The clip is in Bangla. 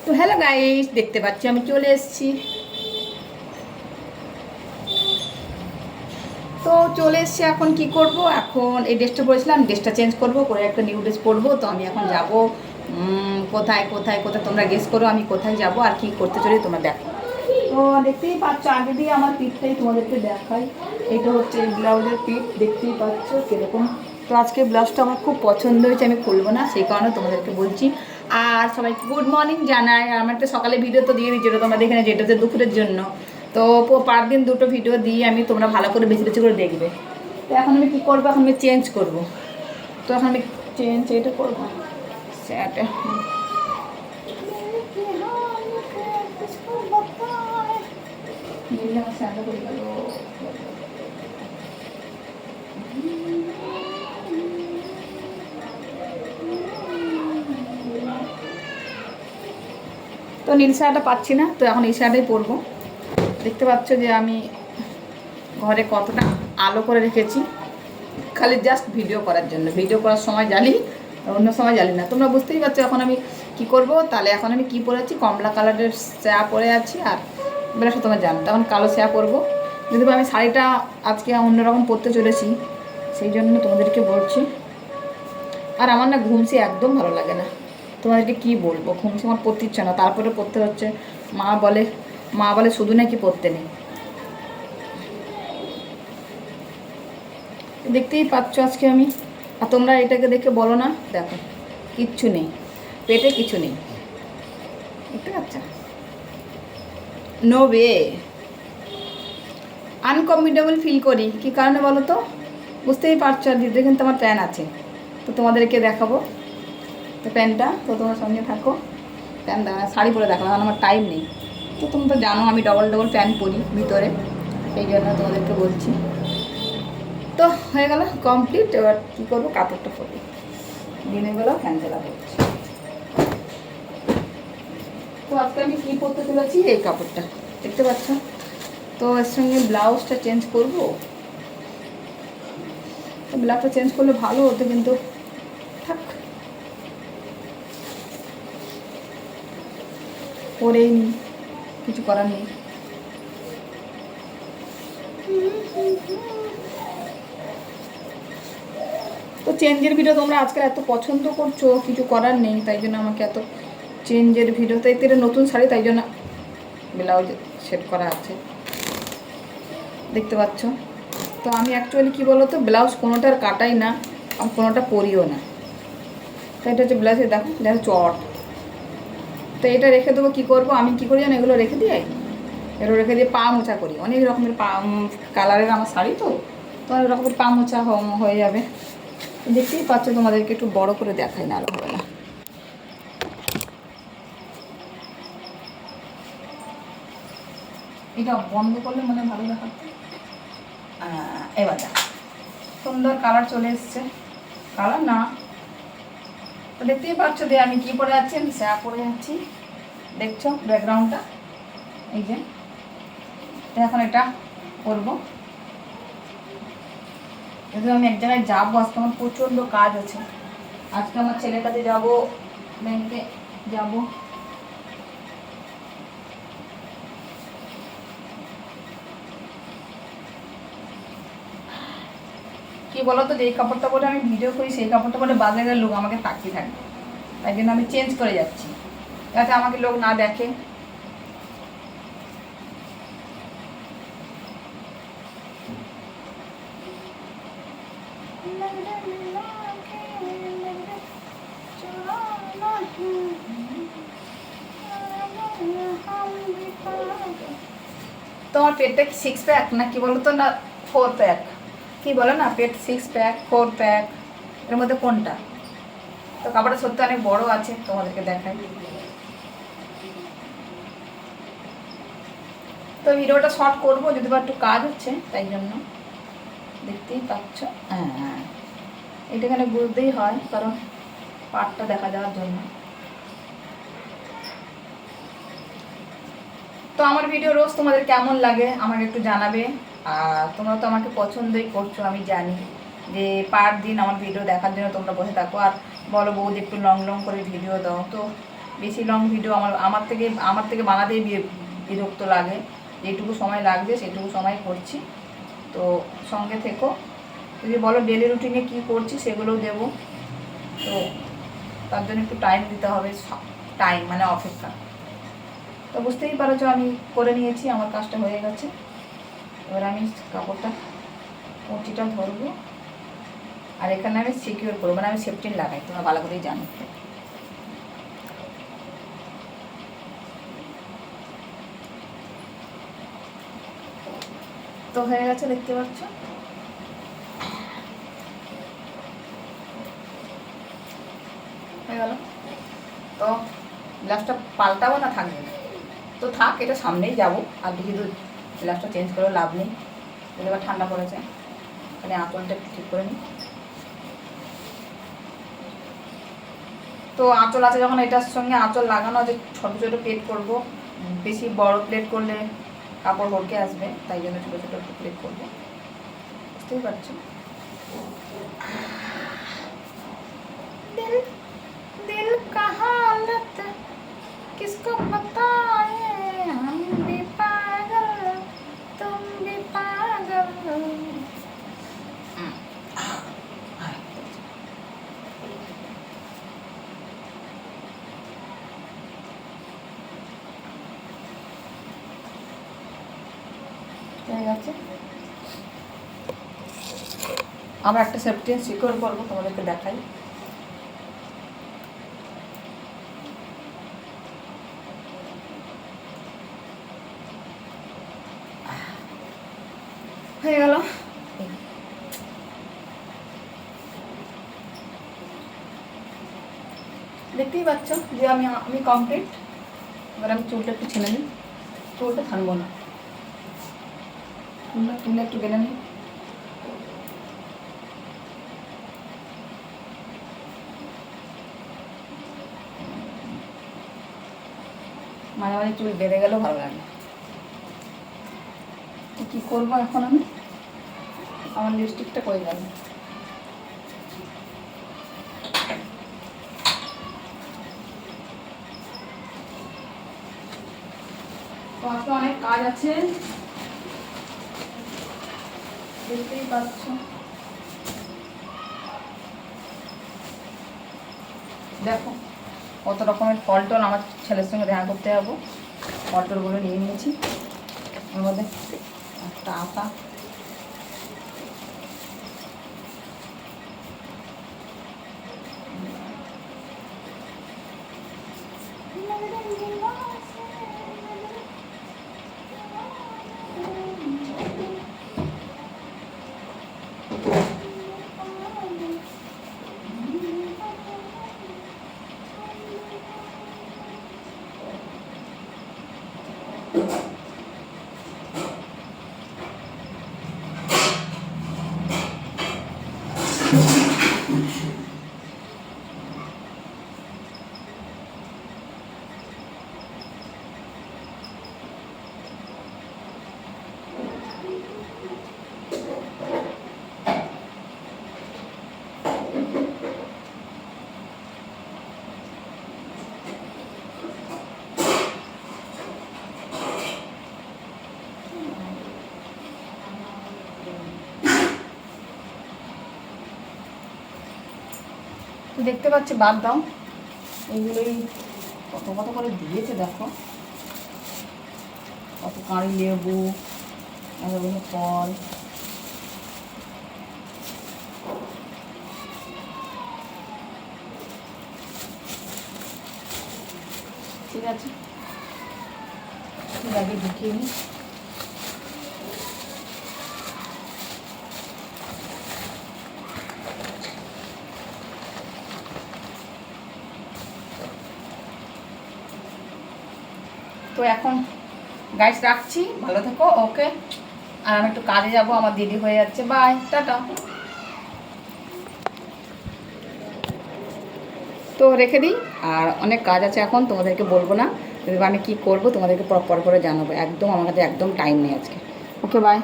তো হ্যালো গাইস, দেখতে পাচ্ছি আমি চলে এসেছি। তো চলে এসেছি, এখন কি করব? এখন এই ড্রেসটা পরেছিলাম, ড্রেসটা চেঞ্জ করব, করে একটা নিউ ড্রেস পরবো। তো আমি এখন যাব কোথায় কোথায় কোথায়, তোমরা গেস করো আমি কোথায় যাব আর কি করতে চলি তোমরা দেখো। তো দেখতেই পাচ্ছ, আগে দিয়ে আমার পিঠটাই তোমাদেরকে দেখাই। এটা হচ্ছে ব্লাউজের পিঠ, দেখতেই পাচ্ছ কীরকম। তো আজকে ব্লাউজটা আমার খুব পছন্দ হয়েছে, আমি খুলবো না, সেই কারণে তোমাদেরকে বলছি। আর সবাইকে গুড মর্নিং জানাই। আমার একটা সকালে ভিডিও তো দিয়ে দিচ্ছিলো তোমরা দেখে না, যেটা হচ্ছে দুপুরের জন্য। তো পার দিন দুটো ভিডিও দিই আমি, তোমরা ভালো করে বেশি বেশি করে দেখবে। তো এখন আমি কী করবো, এখন আমি চেঞ্জ করবো। তো এখন আমি এটা করবো, সেটা করে গেল। তো নীল শাড়িটা পাচ্ছি না, তো এখন এই শাড়িটাই পরবো। দেখতে পাচ্ছ যে আমি ঘরে কতটা আলো করে রেখেছি, খালি জাস্ট ভিডিও করার জন্য। ভিডিও করার সময় জ্বালি, অন্য সময় জ্বালি না। তোমরা বুঝতেই পারছো এখন আমি কি করব। তাহলে এখন আমি কি পরেছি, কমলা কালারের স্যা পরে আছি, আর বেলা তোমার জানো তখন কালো স্যা পরবো। যদি আমি শাড়িটা আজকে অন্যরকম পরতে চলেছি, সেই জন্য তোমাদেরকে বলছি। আর আমার না ঘুমসি একদম ভালো লাগে না, তোমাদেরকে কি বলবো, ঘুমসি আমার পরতে ইচ্ছে না, তারপরে পরতে হচ্ছে। মা বলে শুধু নাকি পরতে নেই। দেখতেই পাচ্ছ আজকে আমি, আর তোমরা এটাকে দেখে বলো না, দেখো কিচ্ছু নেই, পেটে কিছু নেই, দেখতে পাচ্ছ? নো ওয়ে, আনকমফর্টেবল ফিল করি। কী কারণে বলো তো? বুঝতেই পারছো। আর দিদির কিন্তু আমার প্যান আছে, তো তোমাদেরকে দেখাবো। তো প্যান্টটা, তো তোমার সঙ্গে থাকো। প্যান শাড়ি পরে দেখাবো, কারণ আমার টাইম নেই। তো তুমি তো জানো আমি ডবল ডবল প্যান্ট পরি ভিতরে, এই জন্য তোমাদেরকে বলছি। তো হয়ে গেল কমপ্লিট। এবার কী করবো, কাপড়টা পরবো। দিনের বেলা ফ্যান চালা করছি। তো আজকে আমি কী পরতে চলেছি, এই কাপড়টা দেখতে পাচ্ছ। তো এর সঙ্গে ব্লাউজটা চেঞ্জ করবো। তো ব্লাউজটা চেঞ্জ করলে ভালো হতো, কিন্তু থাক, পরেই নি, কিছু করার নেই। তো চেঞ্জের ভিডিও তোমরা আজকাল এত পছন্দ করছো, কিছু করার নেই, তাই জন্য আমাকে এত চেঞ্জের ভিডিও। তাই এটা নতুন শাড়ি, তাই জন্য ব্লাউজ সেট করা আছে, দেখতে পাচ্ছ। তো আমি অ্যাকচুয়ালি কী বলো তো, ব্লাউজ কোনোটার কাটাই না, আর কোনোটা পরিও না। তো এটা হচ্ছে ব্লাউজের, দেখো দেখো চট। তো এটা রেখে দেবো, কী করবো আমি, কী করি জানো, এগুলো রেখে দিই, এগুলো রেখে দিয়ে পা মোছা করি। অনেক রকমের কালারের আমার শাড়ি, তো অনেক রকমের পা মোছা হয়ে যাবে। দেখতেই পাচ্ছ, তোমাদেরকে একটু বড় করে দেখাই, না হবে না। এটা বন্ধ করলে মানে ভালো দেখাচ্ছে। এবার দেখ, সুন্দর কালার চলে এসছে। কালার না, তো দেখতেই পাচ্ছ যে আমি কী পরে যাচ্ছি, আমি স্যা পরে যাচ্ছি। দেখছো ব্যাকগ্রাউন্ডটা, এই যে। তো এখন এটা করবো, যদি আমি এক জায়গায় যাবো। আজকে আমার প্রচণ্ড কাজ আছে। আজকে আমার ছেলের কাছে যাবো, ব্যাংকে যাবো। কি বলো তো, যেই কাপড়টা পরে আমি ভিডিও করি, সেই কাপড়টা পরে বাজারের লোক আমাকে তাকিয়ে থাকবে, তাই জন্য আমি চেঞ্জ করে যাচ্ছি, যাতে আমাকে লোক না দেখে। তোমার পেটটা কি 6 প্যাক না কি বলো তো, না 4 প্যাক, কি বলো না, পেট 6 প্যাক 4 প্যাক, এর মধ্যে কোনটা? তো কাপড়টা সত্যি অনেক বড় আছে, তোমাদেরকে দেখাই। তো ভিডিওটা শর্ট করবো, যদি বা একটু কাজ হচ্ছে, তাই জন্য দেখতেই পাচ্ছ। হ্যাঁ, এটা এখানে বুঝতেই হয়, কারণ পাটটা দেখা যাওয়ার জন্য। তো আমার ভিডিও রোজ তোমাদের কেমন লাগে আমাকে একটু জানাবে। আর তোমরা তো আমাকে পছন্দই করছো, আমি জানি যে পার দিন আমার ভিডিও দেখার জন্য তোমরা বসে থাকো, আর বলো বৌদি একটু লং লং করে ভিডিও দাও। তো বেশি লং ভিডিও আমার থেকে বানাতেই বিরক্ত লাগে। যেটুকু সময় লাগছে সেটুকু সময় করছি, তো সঙ্গে থেকো। যদি বলো ডেলি রুটিনে কী করছি সেগুলোও দেবো, তো তার জন্য একটু টাইম দিতে হবে, টাইম মানে অপেক্ষা। তো বুঝতেই পারছো আমি করে নিয়েছি, আমার কাজটা হয়ে গেছে। এবার আমি কাপড়টা কঁচিটা ধরবো, আর এখানে আমি সিকিউর করবো, মানে আমি সেফটিন লাগাই, তোমরা ভালো করেই জানো। তো হয়ে গেছে, দেখতে পাচ্ছ। হয়ে গেল। তো গ্লাসটা পাল্টাবো না থাকবে না, তো থাক, এটা সামনেই যাবো। আর বেশি দূর গ্লাসটা চেঞ্জ করেও লাভ নেই, এবার ঠান্ডা পড়েছে। মানে আঁচলটা একটু ঠিক করে নিই। তো আঁচল আছে যখন, এটার সঙ্গে আঁচল লাগানো আছে। ছোটো ছোটো প্লেট করবো, বেশি বড় প্লেট করলে কাপড় হড়কে আসবে, তাই জন্য ছোটো ছোটো একটু প্লেট করবো, বুঝতেই পারছো। দিল দিল কা হালত কিসকো বাতায়ে, हम भी पागल तुम भी पागल। আমরা একটা সেফটি সিকিউর করবো, তোমাদেরকে দেখাই। হয়ে গেল। দেখতেই পাচ্ছ যে আমি কমপ্লিট। এবার আমি চুলটা একটু ছেলে নিই, চুলটা থানবো না, চুলটা একটু বেলে নিই। মাঝে মাঝে চুল বেঁধে গেলেও ভালো লাগে। তো কী করবো এখন আমি, আমার লিপস্টিকটা করে গেল। তো আজকে অনেক কাজ আছে, দেখতেই পাচ্ছ। দেখো কত রকমের ফল টল আমার ছেলের সঙ্গে দেখা করতে যাবো, ফল টলগুলো নিয়ে নিয়েছি। ওর মধ্যে একটা আটা, দেখতে পাচ্ছি। বাদ দাও, এইগুলোই কত কত করে দিয়েছে দেখো, কত কাঁড়ি লেবু, এতগুলো ফল। ঠিক আছে, আগে ঢুকিয়ে নিই। তো এখন গাইস রাখছি, ভালো থেকো, ওকে। আর আমি একটু কাজে যাব, আমার দেরি হয়ে যাচ্ছে, বাই, টাটা। তো রেখে দিই, আর অনেক কাজ আছে এখন, তোমাদেরকে বলবো না। আমি কি করব তোমাদেরকে পর করে জানাবো, একদম আমার কাছে একদম টাইম নেই আজকে। ওকে, বাই।